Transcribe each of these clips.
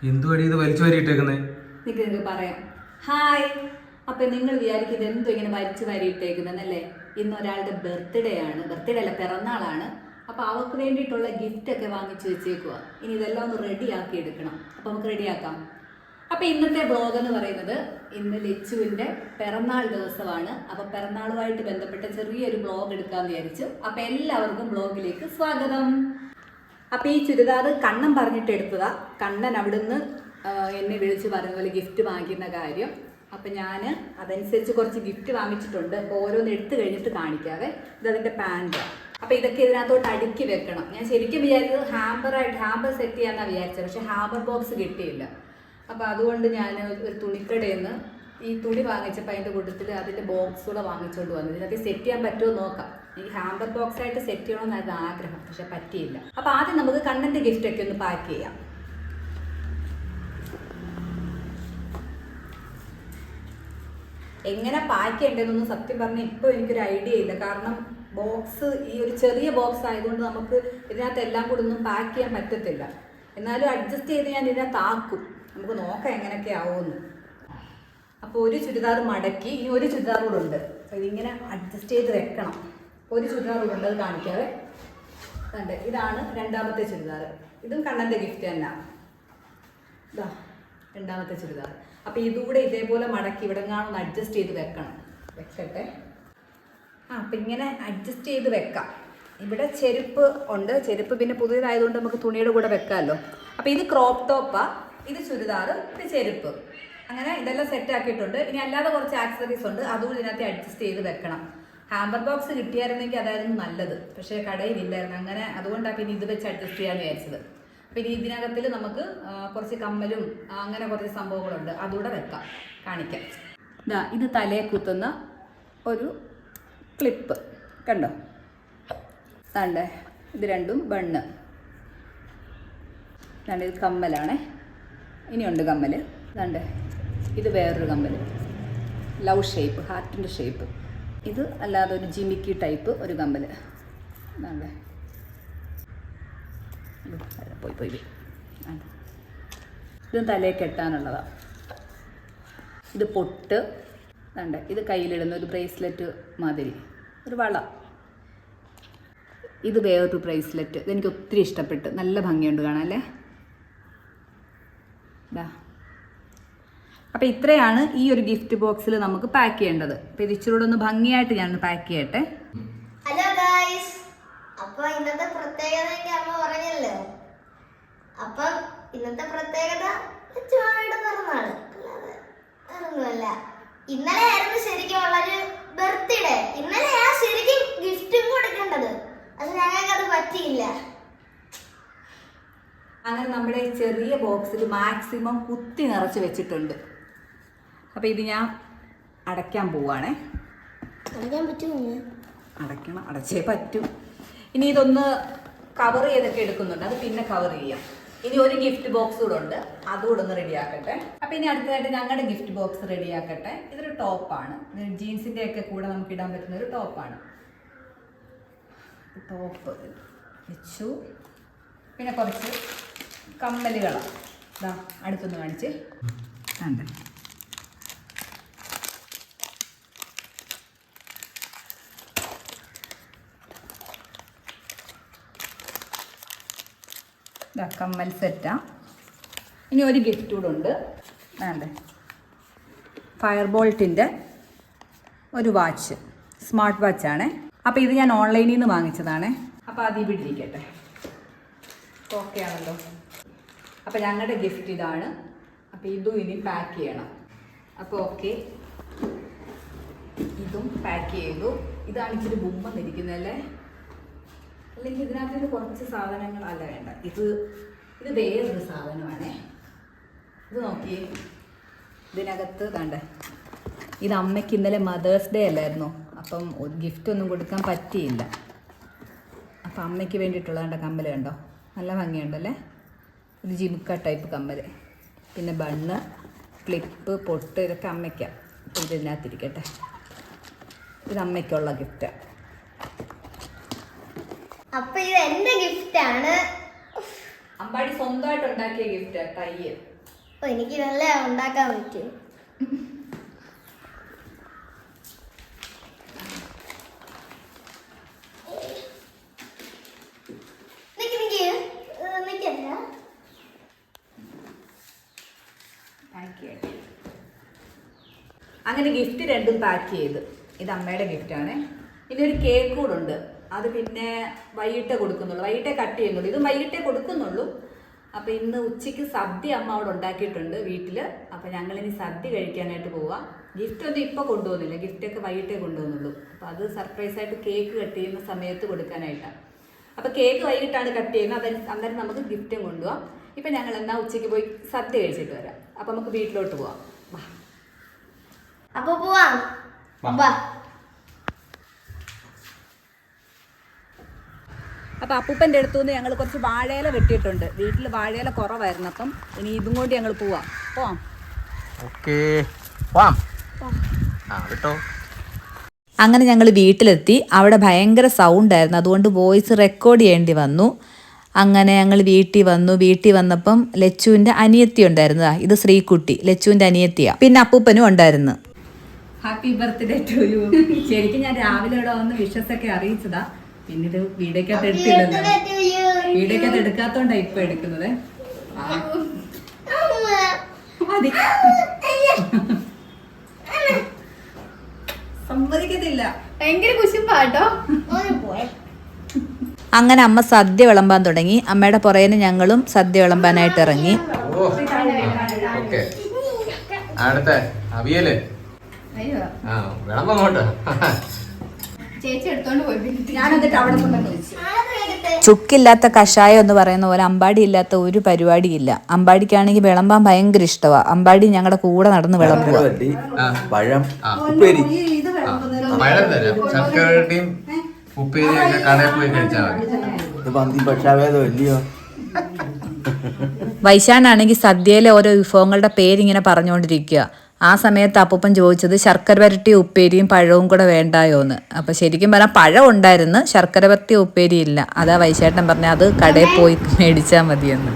എന്തുവാടി ഇത് വലിച്ചു വാരിയിട്ടേക്കുന്നേ? നിങ്ങൾക്ക് പറയാം. ഹായ്. അപ്പൊ നിങ്ങൾ വിചാരിക്കുന്നത് എന്തോ ഇങ്ങനെ വലിച്ചു വാരിയിട്ടേക്കുന്നല്ലേ? ഇന്ന് ഒരാളുടെ ബർത്ത്ഡേ ആണ്, ബർത്ത്ഡേ അല്ല പിറന്നാളാണ്. അപ്പൊ അവർക്ക് വേണ്ടിയിട്ടുള്ള ഗിഫ്റ്റ് ഒക്കെ വാങ്ങിച്ചു വെച്ചേക്കുക. ഇനി ഇതെല്ലാം ഒന്ന് റെഡിയാക്കി എടുക്കണം. അപ്പൊ നമുക്ക് റെഡിയാക്കാം. അപ്പൊ ഇന്നത്തെ ബ്ലോഗ് എന്ന് പറയുന്നത് ഇന്ന് ലച്ചുവിന്റെ പിറന്നാൾ ദിവസമാണ്. അപ്പൊ പിറന്നാളുമായിട്ട് ബന്ധപ്പെട്ട ചെറിയൊരു ബ്ലോഗ് എടുക്കാന്ന് വിചാരിച്ചു. അപ്പൊ എല്ലാവർക്കും ബ്ലോഗിലേക്ക് സ്വാഗതം. അപ്പൊ ഈ ചുരിദാർ കണ്ണൻ പറഞ്ഞിട്ട് എടുത്തതാ. കണ്ണൻ അവിടുന്ന് എന്നെ വിളിച്ച് പറഞ്ഞ പോലെ ഗിഫ്റ്റ് വാങ്ങിക്കുന്ന കാര്യം. അപ്പൊ ഞാൻ അതനുസരിച്ച് കുറച്ച് ഗിഫ്റ്റ് വാങ്ങിച്ചിട്ടുണ്ട്. അപ്പോൾ ഓരോന്ന് എടുത്തു കഴിഞ്ഞിട്ട് കാണിക്കാവേ. ഇതതിൻ്റെ പാൻറ്. അപ്പൊ ഇതൊക്കെ ഇതിനകത്തോട്ട് അടുക്കി വെക്കണം. ഞാൻ ശരിക്കും വിചാരിച്ചത് ഹാമ്പർ സെറ്റ് ചെയ്യാന്നാണ് വിചാരിച്ചത്. പക്ഷെ ഹാമ്പർ ബോക്സ് കിട്ടിയില്ല. അപ്പൊ അതുകൊണ്ട് ഞാൻ ഒരു തുണിക്കടയിൽ നിന്ന് ഈ തുണി വാങ്ങിച്ചപ്പോൾ അതിൻ്റെ കൂട്ടത്തിൽ അതിൻ്റെ ബോക്സുകൂടെ വാങ്ങിച്ചുകൊണ്ട് വന്നു. ഇതിനൊക്കെ സെറ്റ് ചെയ്യാൻ പറ്റുമോ നോക്കാം. എനിക്ക് ഹാമ്പർ ബോക്സ് ആയിട്ട് സെറ്റ് ചെയ്യണമെന്നായിരുന്നു ആഗ്രഹം, പക്ഷെ പറ്റിയില്ല. അപ്പൊ ആദ്യം നമുക്ക് കണ്ണൻ്റെ ഗിഫ്റ്റൊക്കെ ഒന്ന് പാക്ക് ചെയ്യാം. എങ്ങനെ പാക്ക് ചെയ്യേണ്ടതെന്നൊന്നും സത്യം പറഞ്ഞാൽ ഇപ്പോൾ എനിക്കൊരു ഐഡിയ ഇല്ല. കാരണം ബോക്സ് ഈ ഒരു ചെറിയ ബോക്സ് ആയതുകൊണ്ട് നമുക്ക് ഇതിനകത്ത് എല്ലാം കൂടെ ഒന്നും പാക്ക് ചെയ്യാൻ പറ്റത്തില്ല. എന്നാലും അഡ്ജസ്റ്റ് ചെയ്ത് ഞാൻ ഇതിനകത്ത് ആക്കും. നമുക്ക് നോക്കാം എങ്ങനെയൊക്കെ ആവുമെന്ന്. അപ്പോൾ ഒരു ചുരിദാർ മടക്കി, ഇനി ഒരു ചുരിദാർ കൂടെ ഉണ്ട്. അപ്പോൾ ഇതിങ്ങനെ അഡ്ജസ്റ്റ് ചെയ്ത് വെക്കണം. ഒരു ചുരിദാർ കൂടെ ഉണ്ട്, അത് കാണിക്കാതെ. കണ്ടേ, ഇതാണ് രണ്ടാമത്തെ ചുരിദാർ. ഇതും കണ്ണൻ്റെ ഗിഫ്റ്റ് തന്നെ. ഇതാ രണ്ടാമത്തെ ചുരിദാർ. അപ്പോൾ ഇതുകൂടെ ഇതേപോലെ മടക്കി ഇവിടെ കാണുന്ന അഡ്ജസ്റ്റ് ചെയ്ത് വെക്കണം. വെക്കട്ടെ. അപ്പം ഇങ്ങനെ അഡ്ജസ്റ്റ് ചെയ്ത് വെക്കാം. ഇവിടെ ചെരുപ്പ് ഉണ്ട്. ചെരുപ്പ് പിന്നെ പുതിയതായതുകൊണ്ട് നമുക്ക് തുണിയുടെ കൂടെ വെക്കാമല്ലോ. അപ്പോൾ ഇത് ക്രോപ്പ് ടോപ്പാ, ഇത് ചുരിദാർ, ഇത് ചെരുപ്പ്. അങ്ങനെ ഇതെല്ലാം സെറ്റ് ആക്കിയിട്ടുണ്ട്. ഇനി അല്ലാതെ കുറച്ച് ആക്സസറീസ് ഉണ്ട്, അതുകൂടി ഇതിനകത്ത് അഡ്ജസ്റ്റ് ചെയ്ത് വെക്കണം. ഹാമ്പർ ബോക്സ് കിട്ടിയായിരുന്നെങ്കിൽ അതായിരുന്നു നല്ലത്, പക്ഷേ കടയിലില്ലായിരുന്നു. അങ്ങനെ അതുകൊണ്ടാണ് പിന്നെ ഇത് വെച്ച് അഡ്ജസ്റ്റ് ചെയ്യാമെന്ന് വിചാരിച്ചത്. പിന്നെ ഇതിനകത്തിൽ നമുക്ക് കുറച്ച് കമ്മലും അങ്ങനെ കുറച്ച് സംഭവങ്ങളുണ്ട്, അതുകൂടെ വെക്കാം, കാണിക്കാം. ഇതാ ഇത് തലയെ കുത്തുന്ന ഒരു ക്ലിപ്പ് കണ്ടോ. താണ്ടേ ഇത് രണ്ടും ബണ്ണ്. താണ്ട് ഇത് കമ്മലാണേ. ഇനിയുണ്ട് കമ്മൽ. താണ്ടേ ഇത് വേറൊരു കമ്മൽ, ലവ് ഷേപ്പ്, ഹാർട്ടിൻ്റെ ഷേപ്പ്. ഇത് അല്ലാതെ ഒരു ജിമിക്കി ടൈപ്പ് ഒരു കമ്മൽ. താണ്ടേ പോയി ഇതും തലയിൽ കെട്ടാനുള്ളതാണ്. ഇത് പൊട്ട്. വേണ്ട ഇത് കയ്യിലിടുന്ന ഒരു ബ്രേസ്ലെറ്റ് മാതിരി ഒരു വള. ഇത് വേറൊരു ബ്രേസ്ലെറ്റ്. ഇതെനിക്ക് ഒത്തിരി ഇഷ്ടപ്പെട്ടു, നല്ല ഭംഗിയുണ്ട് കാണാൻ അല്ലേ. ഇതാ. അപ്പം ഇത്രയാണ് ഈ ഒരു ഗിഫ്റ്റ് ബോക്സിൽ നമുക്ക് പാക്ക് ചെയ്യേണ്ടത്. അപ്പം ഇത് ഇച്ചിരൂടെ ഒന്ന് ഭംഗിയായിട്ട് ഞാനൊന്ന് പാക്ക് ചെയ്യട്ടെ. ഹലോ ഗായ്സ്, അപ്പൊ ഇന്നത്തെ പ്രത്യേകത അമ്മ പറഞ്ഞല്ലോ. അപ്പം ഇന്നത്തെ പ്രത്യേകത ചുവയുടെ പിറന്നാള്, അല്ലാതെ വേറൊന്നുമല്ല. ഇന്നലെ ആയിരുന്നു ശരിക്കും ഉള്ളൊരു ബർത്ത്ഡേ. ഇന്നലെയാ ശരിക്കും ഗിഫ്റ്റും കൊടുക്കേണ്ടത്, പക്ഷെ ഞങ്ങൾക്കത് പറ്റിയില്ല. അങ്ങനെ നമ്മുടെ ചെറിയ ബോക്സിൽ മാക്സിമം കുത്തി നിറച്ച് വെച്ചിട്ടുണ്ട്. അപ്പം ഇത് ഞാൻ അടയ്ക്കാൻ പോവാണേ. അടയ്ക്കാൻ പറ്റുമോ? അടയ്ക്കണം, അടച്ചേ പറ്റൂ. ഇനി ഇതൊന്ന് കവർ ചെയ്തൊക്കെ എടുക്കുന്നുണ്ട്, അത് പിന്നെ കവർ ചെയ്യാം. ഇനി ഒരു ഗിഫ്റ്റ് ബോക്സ് കൂടെ ഉണ്ട്, അതുകൂടെ ഒന്ന് റെഡിയാക്കട്ടെ. അപ്പം ഇനി അടുത്തതായിട്ട് ഞങ്ങളുടെ ഗിഫ്റ്റ് ബോക്സ് റെഡിയാക്കട്ടെ. ഇതൊരു ടോപ്പാണ്, ജീൻസിൻ്റെ ഒക്കെ കൂടെ നമുക്ക് ഇടാൻ പറ്റുന്ന ഒരു ടോപ്പാണ്. ടോപ്പ് വെച്ചു. പിന്നെ കുറച്ച് കമ്മലുകളാണ്. ഇതാ അടുത്തൊന്ന് കാണിച്ച്. ഉണ്ട് കമ്മൽ സെറ്റാ. ഇനി ഒരു ഗിഫ്റ്റ് കൂടെ ഉണ്ട്. വേണ്ടേ ഫയർ ബോൾട്ടിൻ്റെ ഒരു വാച്ച്, സ്മാർട്ട് വാച്ചാണേ. അപ്പോൾ ഇത് ഞാൻ ഓൺലൈനിൽ നിന്ന് വാങ്ങിച്ചതാണേ. അപ്പോൾ അത് ഇവിടെ ഇരിക്കട്ടെ. ഓക്കെ ആണല്ലോ. അപ്പോൾ ഞങ്ങളുടെ ഗിഫ്റ്റ് ഇതാണ്. അപ്പോൾ ഇതും ഇനി പാക്ക് ചെയ്യണം. അപ്പോൾ ഓക്കെ, ഇതും പാക്ക് ചെയ്തു. ഇതാണ് ഇച്ചിരി ബുമ്മെന്നിരിക്കുന്നതല്ലേ. അല്ലെങ്കിൽ ഇതിനകത്ത് നിന്ന് കുറച്ച് സാധനങ്ങൾ അല്ല, വേണ്ട, ഇത് വേറൊരു സാധനമാണേ. ഇത് നോക്കിയേ, ഇതിനകത്ത് കണ്ട. ഇത് അമ്മയ്ക്ക് ഇന്നലെ മദേഴ്സ് ഡേ അല്ലായിരുന്നു, അപ്പം ഒരു ഗിഫ്റ്റ് ഒന്നും കൊടുക്കാൻ പറ്റിയില്ല. അപ്പം അമ്മയ്ക്ക് വേണ്ടിയിട്ടുള്ള കണ്ട കമ്മൽ കണ്ടോ, നല്ല ഭംഗിയുണ്ടല്ലേ. ഇത് ജിമിക്ക ടൈപ്പ് കമ്മൽ. പിന്നെ ബണ്ണ്, ക്ലിപ്പ്, പൊട്ട്, ഇതൊക്കെ അമ്മയ്ക്കാണ്. അപ്പോൾ ഇതിനകത്തിരിക്കട്ടെ. ഇത് അമ്മയ്ക്കുള്ള ഗിഫ്റ്റാണ്. അപ്പൊ ഇത് എന്റെ ഗിഫ്റ്റ് ആണ്. അമ്പാടി സ്വന്തമായിട്ട് ഉണ്ടാക്കിയ ഗിഫ്റ്റ്. ടൈ ഓ എനിക്ക് നല്ല ഉണ്ടാക്കാൻ പറ്റും. അങ്ങനെ ഗിഫ്റ്റ് രണ്ടും പാക്ക് ചെയ്ത്. ഇത് അമ്മയുടെ ഗിഫ്റ്റാണ്. ഇനി ഒരു കേക്ക് കൂടെ ഉണ്ട്. അത് പിന്നെ വൈകിട്ടേ കൊടുക്കുന്നുള്ളൂ, വൈകിട്ടേ കട്ട് ചെയ്യുന്നുള്ളൂ. ഇത് വൈകിട്ടേ കൊടുക്കുന്നുള്ളൂ. അപ്പോൾ ഇന്ന് ഉച്ചയ്ക്ക് സദ്യ അമ്മ അവിടെ ഉണ്ടാക്കിയിട്ടുണ്ട് വീട്ടിൽ. അപ്പോൾ ഞങ്ങളിനി സദ്യ കഴിക്കാനായിട്ട് പോവാം. ഗിഫ്റ്റൊന്നും ഇപ്പോൾ കൊണ്ടുപോകുന്നില്ല, ഗിഫ്റ്റൊക്കെ വൈകിട്ടേ കൊണ്ടുപോകുന്നുള്ളൂ. അപ്പോൾ അത് സർപ്രൈസായിട്ട് കേക്ക് കട്ട് ചെയ്യുന്ന സമയത്ത് കൊടുക്കാനായിട്ടാണ്. അപ്പോൾ കേക്ക് വൈകിട്ടാണ് കട്ട് ചെയ്യുന്നത്. അന്നേരം നമുക്ക് ഗിഫ്റ്റും കൊണ്ടുപോകാം. ഇപ്പം ഞങ്ങൾ എന്നാൽ ഉച്ചയ്ക്ക് പോയി സദ്യ കഴിച്ചിട്ട് വരാം. അപ്പോൾ നമുക്ക് വീട്ടിലോട്ട് പോവാം. വാ. അപ്പൊ പോവാം. അപ്പോൾ അപ്പൂപ്പൻ്റെ അടുത്തുനിന്ന് ഞങ്ങൾ കുറച്ച് വാഴയില വെട്ടിയിട്ടുണ്ട്. വീട്ടിൽ വാഴയില കുറവായിരുന്നു. അപ്പം ഇനി ഇതും കൊണ്ട് ഞങ്ങൾ പോവാം. അങ്ങനെ ഞങ്ങൾ വീട്ടിലെത്തി. അവിടെ ഭയങ്കര സൗണ്ടായിരുന്നു, അതുകൊണ്ട് വോയിസ് റെക്കോർഡ് ചെയ്യേണ്ടി വന്നു. അങ്ങനെ ഞങ്ങൾ വീട്ടിൽ വന്നപ്പം ലച്ചുവിൻ്റെ അനിയത്തി ഉണ്ടായിരുന്നതാ. ഇത് ശ്രീകുട്ടി, ലച്ചുവിൻ്റെ അനിയത്തിയാ. പിന്നെ അപ്പൂപ്പനും ഉണ്ടായിരുന്നു. Happy birthday to you. ശരിക്കും ഞാൻ രാവിലെ ഇവിടെ വന്ന് വിഷസൊക്കെ അറിയിച്ചതാ. പിന്നെ ഇത് വീഡിയോക്കകത്ത് എടുത്തില്ലല്ലോ, വീഡിയോക്കകത്ത് എടുക്കാത്തോണ്ടാ ഇപ്പൊ എടുക്കുന്നത്. സമ്മതിക്കത്തില്ല, ഭയങ്കര കുശുമ്പാട്ടോ. അങ്ങനെ അമ്മ സദ്യ വിളമ്പാൻ തുടങ്ങി. അമ്മയുടെ പുറകിന് ഞങ്ങളും സദ്യ വിളമ്പാനായിട്ട് ഇറങ്ങി. ചുക്കില്ലാത്ത കഷായം എന്ന് പറയുന്ന പോലെ അമ്പാടി ഇല്ലാത്ത ഒരു പരിപാടിയില്ല. അമ്പാടിക്കാണെങ്കിൽ വിളമ്പാൻ ഭയങ്കര ഇഷ്ടമാണ്. അമ്പാടി ഞങ്ങളുടെ കൂടെ നടന്ന് വിളമ്പുക. വൈശാനാണെങ്കിൽ സദ്യയിലെ ഓരോ വിഭവങ്ങളുടെ പേരിങ്ങനെ പറഞ്ഞുകൊണ്ടിരിക്കുക. ആ സമയത്ത് അപ്പൂപ്പൻ ചോദിച്ചത് ശർക്കര വരട്ടിയ ഉപ്പേരിയും പഴവും കൂടെ വേണ്ടായോന്ന്. അപ്പം ശരിക്കും പറഞ്ഞാൽ പഴം ഉണ്ടായിരുന്നു, ശർക്കര വരട്ടിയ ഉപ്പേരി ഇല്ല. അതാ വൈശേട്ടൻ പറഞ്ഞ അത് കടയിൽ പോയി മേടിച്ചാൽ മതിയെന്ന്.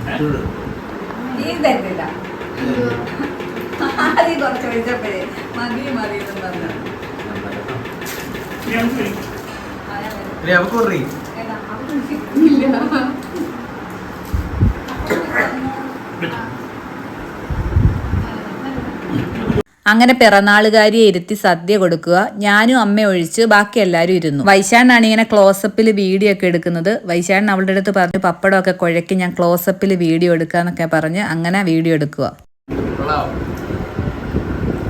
അങ്ങനെ പിറന്നാളുകാരിയെ ഇരുത്തി സദ്യ കൊടുക്കുക. ഞാനും അമ്മ ഒഴിച്ച് ബാക്കി എല്ലാവരും ഇരുന്നു. വൈശാനാണ് ഇങ്ങനെ ക്ലോസപ്പിൽ വീഡിയോ ഒക്കെ എടുക്കുന്നത്. വൈശാൻ അവളുടെ അടുത്ത് പറഞ്ഞു പപ്പടമൊക്കെ കുഴക്കി ഞാൻ ക്ലോസപ്പിൽ വീഡിയോ എടുക്കാന്നൊക്കെ പറഞ്ഞ് അങ്ങനെ വീഡിയോ എടുക്കുക.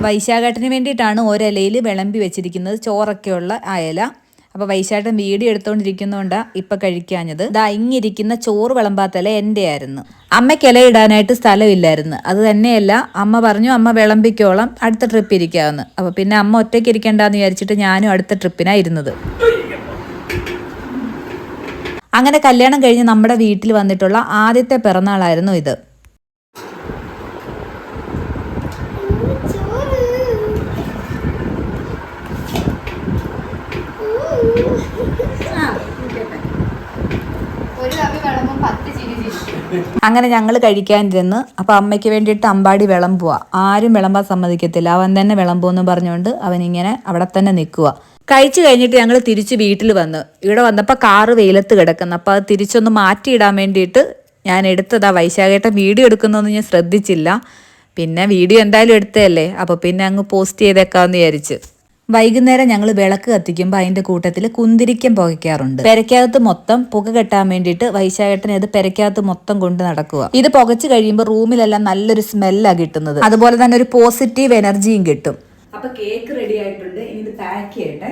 വൈശാഖേട്ടന് വേണ്ടിയിട്ടാണ് ഒരിലയിൽ വിളമ്പി വെച്ചിരിക്കുന്നത്, ചോറൊക്കെയുള്ള ആ ഇല. അപ്പോൾ വൈശാഖൻ വീഡിയോ എടുത്തുകൊണ്ടിരിക്കുന്നതുകൊണ്ടാണ് ഇപ്പം കഴിക്കാഞ്ഞത്. ഇങ്ങിരിക്കുന്ന ചോറ് വിളമ്പാത്തല എൻ്റെ ആയിരുന്നു. അമ്മയ്ക്ക് ഇല ഇടാനായിട്ട് സ്ഥലമില്ലായിരുന്നു. അത് തന്നെയല്ല, അമ്മ പറഞ്ഞു അമ്മ വിളമ്പിക്കോളം, അടുത്ത ട്രിപ്പ് ഇരിക്കാമെന്ന്. അപ്പോൾ പിന്നെ അമ്മ ഒറ്റയ്ക്ക് ഇരിക്കേണ്ടെന്ന് വിചാരിച്ചിട്ട് ഞാനും അടുത്ത ട്രിപ്പിനാണ് ഇരുന്നത്. അങ്ങനെ കല്യാണം കഴിഞ്ഞ് നമ്മുടെ വീട്ടിൽ വന്നിട്ടുള്ള ആദ്യത്തെ പിറന്നാളായിരുന്നു ഇത്. അങ്ങനെ ഞങ്ങൾ കഴിക്കാനിരുന്ന്. അപ്പോൾ അമ്മയ്ക്ക് വേണ്ടിയിട്ട് അമ്പാടി വിളമ്പുക. ആരും വിളമ്പാൻ സമ്മതിക്കത്തില്ല, അവൻ തന്നെ വിളമ്പുമെന്ന് പറഞ്ഞുകൊണ്ട് അവനിങ്ങനെ അവിടെ തന്നെ നിൽക്കുക. കഴിച്ചു കഴിഞ്ഞിട്ട് ഞങ്ങൾ തിരിച്ച് വീട്ടിൽ വന്ന്. ഇവിടെ വന്നപ്പോൾ കാറ് വെയിലത്ത് കിടക്കുന്നു. അപ്പോൾ അത് തിരിച്ചൊന്ന് മാറ്റിയിടാൻ വേണ്ടിയിട്ട് ഞാൻ എടുത്തതാ. വൈശാഖേട്ടൻ വീഡിയോ എടുക്കുന്നതൊന്നും ഞാൻ ശ്രദ്ധിച്ചില്ല. പിന്നെ വീഡിയോ എന്തായാലും എടുത്തതല്ലേ, അപ്പോൾ പിന്നെ അങ്ങ് പോസ്റ്റ് ചെയ്തേക്കാമെന്ന് വിചാരിച്ച്. വൈകുന്നേരം ഞങ്ങൾ വിളക്ക് കത്തിക്കുമ്പോൾ അതിൻ്റെ കൂട്ടത്തിൽ കുന്തിരിക്കം പുകയ്ക്കാറുണ്ട്. പെരക്കകത്ത് മൊത്തം പുക കെട്ടാൻ വേണ്ടിയിട്ട് വൈശാഖേട്ടൻ ഇത് പെരക്കകത്ത് മൊത്തം കൊണ്ട് നടക്കുക. ഇത് പുകച്ച് കഴിയുമ്പോൾ റൂമിലെല്ലാം നല്ലൊരു സ്മെല്ലാണ് കിട്ടുന്നത്. അതുപോലെ തന്നെ ഒരു പോസിറ്റീവ് എനർജിയും കിട്ടും. അപ്പൊ കേക്ക് റെഡി ആയിട്ടുണ്ട്. ഇനി ഇത് പാക്ക് ചെയ്യട്ടെ.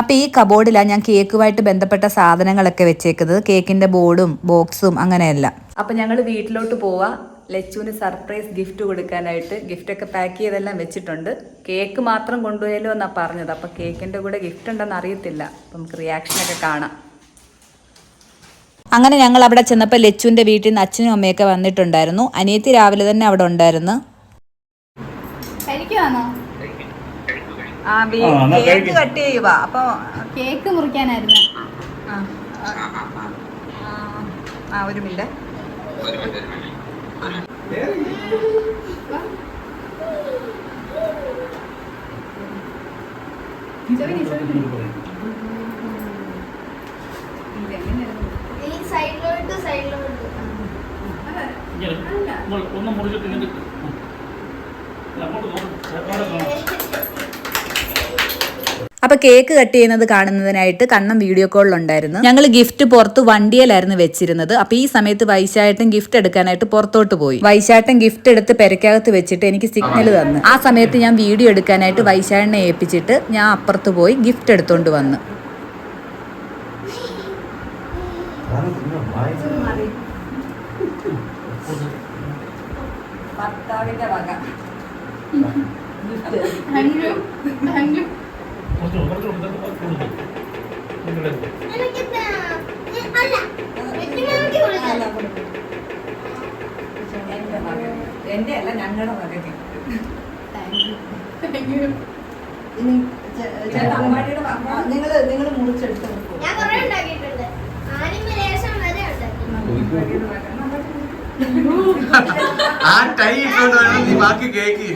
അപ്പോൾ ഈ കബോർഡിലാണ് ഞാൻ കേക്കുമായിട്ട് ബന്ധപ്പെട്ട സാധനങ്ങളൊക്കെ വെച്ചേക്കുന്നത്. കേക്കിൻ്റെ ബോർഡും ബോക്സും അങ്ങനെയെല്ലാം. അപ്പോൾ ഞങ്ങൾ വീട്ടിലോട്ട് പോവാ. ലച്ചുവിന് സർപ്രൈസ് ഗിഫ്റ്റ് കൊടുക്കാനായിട്ട് ഗിഫ്റ്റൊക്കെ പാക്ക് ചെയ്തെല്ലാം വെച്ചിട്ടുണ്ട്. കേക്ക് മാത്രം കൊണ്ടുപോയാലോ എന്നാണ് പറഞ്ഞത്. അപ്പോൾ കേക്കിൻ്റെ കൂടെ ഗിഫ്റ്റ് ഉണ്ടെന്ന് അറിയത്തില്ല. അപ്പം നമുക്ക് റിയാക്ഷനൊക്കെ കാണാം. അങ്ങനെ ഞങ്ങൾ അവിടെ ചെന്നപ്പോൾ ലച്ചുവിൻ്റെ വീട്ടിൽ നിന്ന് അച്ഛനും അമ്മയൊക്കെ വന്നിട്ടുണ്ടായിരുന്നു. അനിയത്തി രാവിലെ തന്നെ അവിടെ ഉണ്ടായിരുന്നു. കേക്ക് കട്ട് ചെയ്യുക. അപ്പോൾ കേക്ക് മുറിക്കാനായിരുന്നു. ഒരു മിനിറ്റ്. ഈ സൈഡിലോട്ട് ഒന്ന് മുറിച്ചിട്ട് ഇങ്ങനെ അങ്ങോട്ട് നോക്കണം. അപ്പൊ കേക്ക് കട്ട് ചെയ്യുന്നത് കാണുന്നതിനായിട്ട് കണ്ണം വീഡിയോ കോളിലുണ്ടായിരുന്നു. ഞങ്ങൾ ഗിഫ്റ്റ് പുറത്ത് വണ്ടിയിലായിരുന്നു വെച്ചിരുന്നത്. അപ്പൊ ഈ സമയത്ത് വൈശാട്ടൻ ഗിഫ്റ്റ് എടുക്കാനായിട്ട് പുറത്തോട്ട് പോയി. വൈശാട്ടൻ ഗിഫ്റ്റ് എടുത്ത് പെരക്കകത്ത് വെച്ചിട്ട് എനിക്ക് സിഗ്നൽ തന്നു. ആ സമയത്ത് ഞാൻ വീഡിയോ എടുക്കാനായിട്ട് വൈശാട്ടനെ ഏൽപ്പിച്ചിട്ട് ഞാൻ അപ്പുറത്ത് പോയി ഗിഫ്റ്റ് എടുത്തോണ്ട് വന്നു. ഭർത്താവിന്റെ വക എന്റെ അല്ല ഞങ്ങളുടെ വക നിങ്ങൾ മുറിച്ചെടുത്ത് ഞാൻ കുറെ ഉണ്ടാക്കിയിട്ടുണ്ട്. ആനിമലേഷൻ വരെ ഉണ്ടാക്കി. ആ ടൈ ഇട്ടുകൊണ്ട് വേണം നീ ബാക്കി കേക്ക്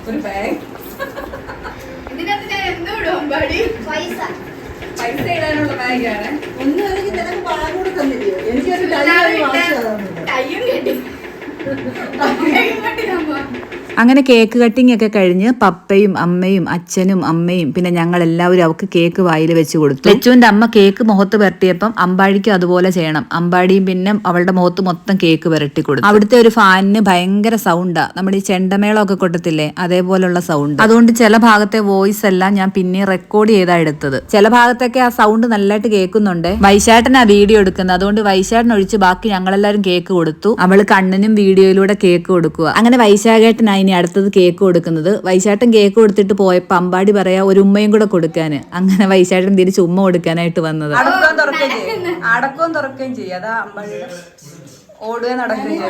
ഒരു ബാഗ് ഇതിനകത്ത് ഞാൻ എന്തോ ഇടും അമ്പാടി? പൈസ ഇടാനുള്ള ബാഗാണ്. ഒന്നും എനിക്ക് നിനക്ക് പാല് കൂടെ തന്നില്ലയോ? എനിക്കൊരു കയ്യും കെട്ടി അങ്ങനെ കേക്ക് കട്ടിംഗ് ഒക്കെ കഴിഞ്ഞ് പപ്പയും അമ്മയും അച്ഛനും അമ്മയും പിന്നെ ഞങ്ങൾ എല്ലാവരും അവർക്ക് കേക്ക് വായിൽ വെച്ച് കൊടുത്തു. ലച്ചുവിന്റെ അമ്മ കേക്ക് മുഖത്ത് പുരട്ടിയപ്പം അമ്പാടിക്കും അതുപോലെ ചെയ്യണം. അമ്പാടിയും പിന്നെ അവളുടെ മുഖത്ത് മൊത്തം കേക്ക് പുരട്ടി കൊടുത്തു. അവിടുത്തെ ഒരു ഫാനിന് ഭയങ്കര സൗണ്ടാ. നമ്മുടെ ഈ ചെണ്ടമേളമൊക്കെ കൊട്ടത്തില്ലേ, അതേപോലുള്ള സൗണ്ട്. അതുകൊണ്ട് ചില ഭാഗത്തെ വോയിസ് എല്ലാം ഞാൻ പിന്നെ റെക്കോർഡ് ചെയ്താ എടുത്തത്. ചില ഭാഗത്തൊക്കെ ആ സൗണ്ട് നല്ലതായിട്ട് കേൾക്കുന്നുണ്ട്. വൈശാട്ടനാ വീഡിയോ എടുക്കുന്നത്. അതുകൊണ്ട് വൈശാട്ടൻ ഒഴിച്ച് ബാക്കി ഞങ്ങളെല്ലാരും കേക്ക് കൊടുത്തു. അവള് കണ്ണനും വീഡിയോയിലൂടെ കേക്ക് കൊടുക്കുക. അങ്ങനെ വൈശാഖേട്ടനായി ഇനി അടുത്തത് കേക്ക് കൊടുക്കുന്നത്. വൈശാട്ടൻ കേക്ക് കൊടുത്തിട്ട് പോയപ്പോ അമ്പാടി പറയാ ഒരു ഉമ്മയും കൂടെ കൊടുക്കാന്. അങ്ങനെ വൈശാട്ടൻ തിരിച്ച് ഉമ്മ കൊടുക്കാനായിട്ട് വന്നത്. അടക്കവും തുറക്കുകയും ചെയ്യും. അതാ അമ്പാടി ഓടുകയും നടക്കുകയും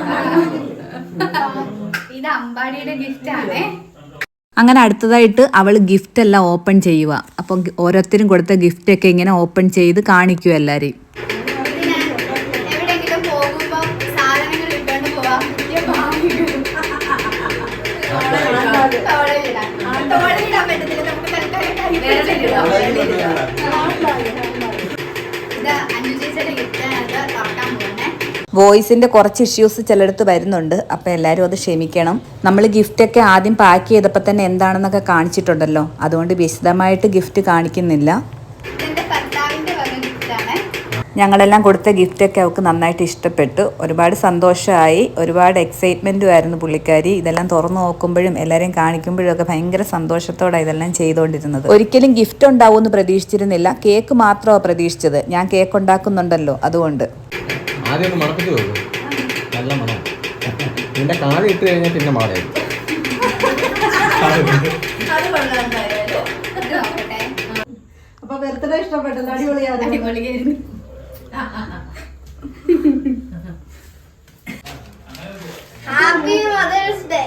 ഇത് അമ്പാടിയുടെ ഗിഫ്റ്റ് ആണേ. അങ്ങനെ അടുത്തതായിട്ട് അവൾ ഗിഫ്റ്റ് എല്ലാം ഓപ്പൺ ചെയ്യുക. അപ്പം ഓരോരുത്തരും കൊടുത്ത ഗിഫ്റ്റ് ഒക്കെ ഇങ്ങനെ ഓപ്പൺ ചെയ്ത് കാണിക്കും എല്ലാരെയും. എവിടെയെങ്കിലും പോകുമ്പോ സാധനങ്ങൾ ഇട്ടോണ്ട് പോവാം. തോളിലിടാൻ പറ്റത്തില്ല. നമുക്ക് തൽക്കാലം ഇത് അനുചേച്ചിയുടെ ഗിഫ്റ്റ് തുറക്കാൻ പോകുന്നേ. വോയിസിന്റെ കുറച്ച് ഇഷ്യൂസ് ചിലടത്ത് വരുന്നുണ്ട്. അപ്പം എല്ലാവരും അത് ക്ഷമിക്കണം. നമ്മൾ ഗിഫ്റ്റൊക്കെ ആദ്യം പാക്ക് ചെയ്തപ്പോൾ തന്നെ എന്താണെന്നൊക്കെ കാണിച്ചിട്ടുണ്ടല്ലോ. അതുകൊണ്ട് വിശദമായിട്ട് ഗിഫ്റ്റ് കാണിക്കുന്നില്ല. ഇതെന്റെ ഭർത്താവിന്റെ വക ഗിഫ്റ്റാണ്. ഞങ്ങളെല്ലാം കൊടുത്ത ഗിഫ്റ്റൊക്കെ അവൾക്ക് നന്നായിട്ട് ഇഷ്ടപ്പെട്ടു. ഒരുപാട് സന്തോഷമായി, ഒരുപാട് എക്സൈറ്റ്മെൻറ്റും ആയിരുന്നു പുള്ളിക്കാരി. ഇതെല്ലാം തുറന്നു നോക്കുമ്പോഴും എല്ലാവരെയും കാണിക്കുമ്പോഴും ഒക്കെ ഭയങ്കര സന്തോഷത്തോടെ ഇതെല്ലാം ചെയ്തുകൊണ്ടിരുന്നത്. ഒരിക്കലും ഗിഫ്റ്റ് ഉണ്ടാവുമെന്ന് പ്രതീക്ഷിച്ചിരുന്നില്ല. കേക്ക് മാത്രമാണ് പ്രതീക്ഷിച്ചത്. ഞാൻ കേക്ക് ഉണ്ടാക്കുന്നുണ്ടല്ലോ, അതുകൊണ്ട്. ആദ്യം ഒന്ന് മണപ്പിച്ച് നോക്കും. നല്ല മണം. നിന്റെ കാല് ഇട്ട് കഴിഞ്ഞാൽ പിന്നെ മാറിയായി. അപ്പൊ ബർത്ത്ഡേ ഇഷ്ടപ്പെട്ടത് അടിപൊളിയായിരുന്നു. Happy mother's day.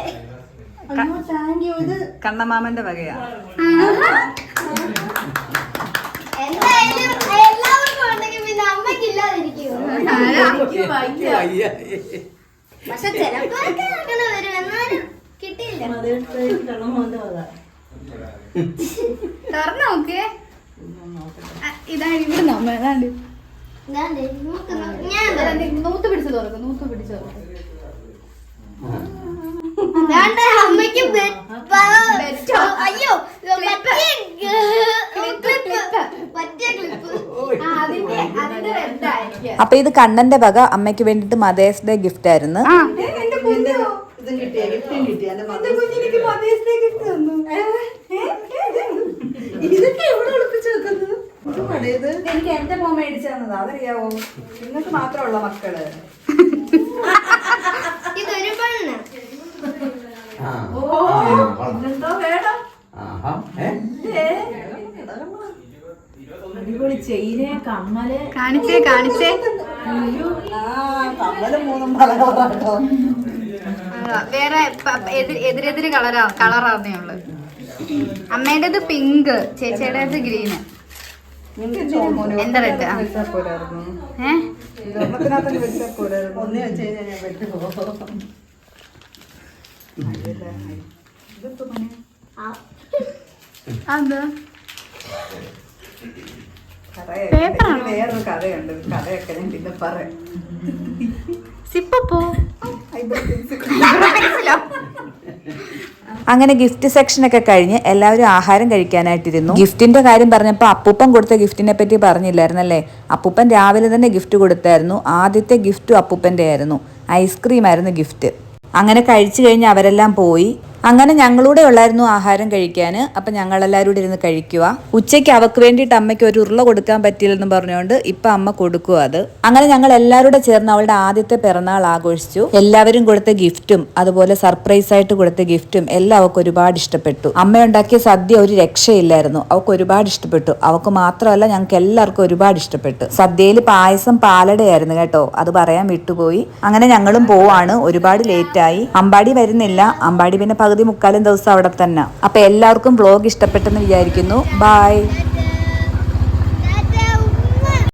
Thank you. ഇത് കണ്ണമാമന്റെ വകയാ. എന്തായാലും എല്ലാവർക്കും ഉണ്ടെങ്കിൽ പിന്നെ അമ്മയ്ക്കില്ലാതിരിക്കും. പക്ഷെ ചിലപ്പോഴൊക്കെ അങ്ങനെ വരും. എന്നാലും കിട്ടിയില്ല. തുറന്നു നോക്കേ. ഇതാണ് ഇവിടെ നമ്മ ഏതാണ്ട് നൂത്ത് പിടിച്ച് തുറക്കും. നൂത്ത് പിടിച്ച് തുറക്കും. അമ്മയ്ക്ക് അയ്യോ പറ്റിയ ക്ലിപ്പ്. അപ്പൊ ഇത് കണ്ണന്റെ വക അമ്മയ്ക്ക് വേണ്ടിട്ട് മദേഴ്സ് ഡേ ഗിഫ്റ്റ് ആയിരുന്നു. ഇതും കിട്ടിയ ഗിഫ്റ്റും കിട്ടിയ ഇതൊക്കെ എവിടെ ഒളിപ്പിച്ചു വെക്കുന്നത്? ഇത് പടയത് എനിക്ക് എന്റെ മോൻ മേടിച്ചു തന്നതാ. അതറിയാവോ? നിങ്ങൾക്ക് മാത്രമുള്ള മക്കള്. ഇതൊരു പെണ്ണ്. എന്തോ വേണം. അടിപൊളി ചെയിന് കമ്മല് കാണിച്ചേ കാണിച്ചേ. കമ്മല് മൂന്നും പല കളറാട്ടോ. വേറെ എതിരെതിര് കളറാന്നേ ഉള്ളു. അമ്മേടേത് പിങ്ക്, ചേച്ചിയുടേത് ഗ്രീന്. എന്താ റെഡ്? ഒന്നേ വെച്ച് കഴിഞ്ഞാൽ ഞാൻ പറ്റുമോ? അത് വേറൊരു കഥയുണ്ട്. കഥയൊക്കെ ഞാൻ പിന്നെ പറയാം. സിപ്പപ്പോ അങ്ങനെ ഗിഫ്റ്റ് സെക്ഷനൊക്കെ കഴിഞ്ഞ് എല്ലാവരും ആഹാരം കഴിക്കാനായിട്ടിരുന്നു. ഗിഫ്റ്റിന്റെ കാര്യം പറഞ്ഞപ്പോൾ അപ്പൂപ്പൻ കൊടുത്ത ഗിഫ്റ്റിനെ പറ്റി പറഞ്ഞില്ലായിരുന്നല്ലേ? അപ്പൂപ്പൻ രാവിലെ തന്നെ ഗിഫ്റ്റ് കൊടുത്തായിരുന്നു. ആദ്യത്തെ ഗിഫ്റ്റും അപ്പൂപ്പൻ്റെ ആയിരുന്നു. ഐസ്ക്രീം ആയിരുന്നു ഗിഫ്റ്റ്. അങ്ങനെ കഴിച്ചു കഴിഞ്ഞ് അവരെല്ലാം പോയി. അങ്ങനെ ഞങ്ങളൂടെ ഉള്ളായിരുന്നു ആഹാരം കഴിക്കാൻ. അപ്പം ഞങ്ങളെല്ലാവരും കൂടെ ഇരുന്ന് കഴിക്കുക. ഉച്ചയ്ക്ക് അവൾക്ക് വേണ്ടിയിട്ട് അമ്മയ്ക്ക് ഒരു ഉരുള കൊടുക്കാൻ പറ്റിയില്ലെന്ന് പറഞ്ഞുകൊണ്ട് ഇപ്പം അമ്മ കൊടുക്കുക അത്. അങ്ങനെ ഞങ്ങൾ എല്ലാവരും കൂടെ ചേർന്ന് അവളുടെ ആദ്യത്തെ പിറന്നാൾ ആഘോഷിച്ചു. എല്ലാവരും കൊടുത്ത ഗിഫ്റ്റും അതുപോലെ സർപ്രൈസ് ആയിട്ട് കൊടുത്ത ഗിഫ്റ്റും എല്ലാം അവൾക്ക് ഒരുപാട് ഇഷ്ടപ്പെട്ടു. അമ്മ ഉണ്ടാക്കിയ സദ്യ ഒരു രക്ഷയില്ലായിരുന്നു. അവൾക്ക് ഒരുപാട് ഇഷ്ടപ്പെട്ടു. അവൾക്ക് മാത്രമല്ല ഞങ്ങൾക്ക് എല്ലാവർക്കും ഒരുപാട് ഇഷ്ടപ്പെട്ടു. സദ്യയിൽ പായസം പാലടയായിരുന്നു കേട്ടോ, അത് പറയാൻ വിട്ടുപോയി. അങ്ങനെ ഞങ്ങളും പോവാണ്. ഒരുപാട് ലേറ്റായി. അമ്പാടി വരുന്നില്ല. അമ്പാടി പിന്നെ പകുതി മുക്കാലും ദിവസം അവിടെ തന്നെ. അപ്പൊ എല്ലാവർക്കും വ്ലോഗ് ഇഷ്ടപ്പെട്ടെന്ന് വിചാരിക്കുന്നു. ബൈ.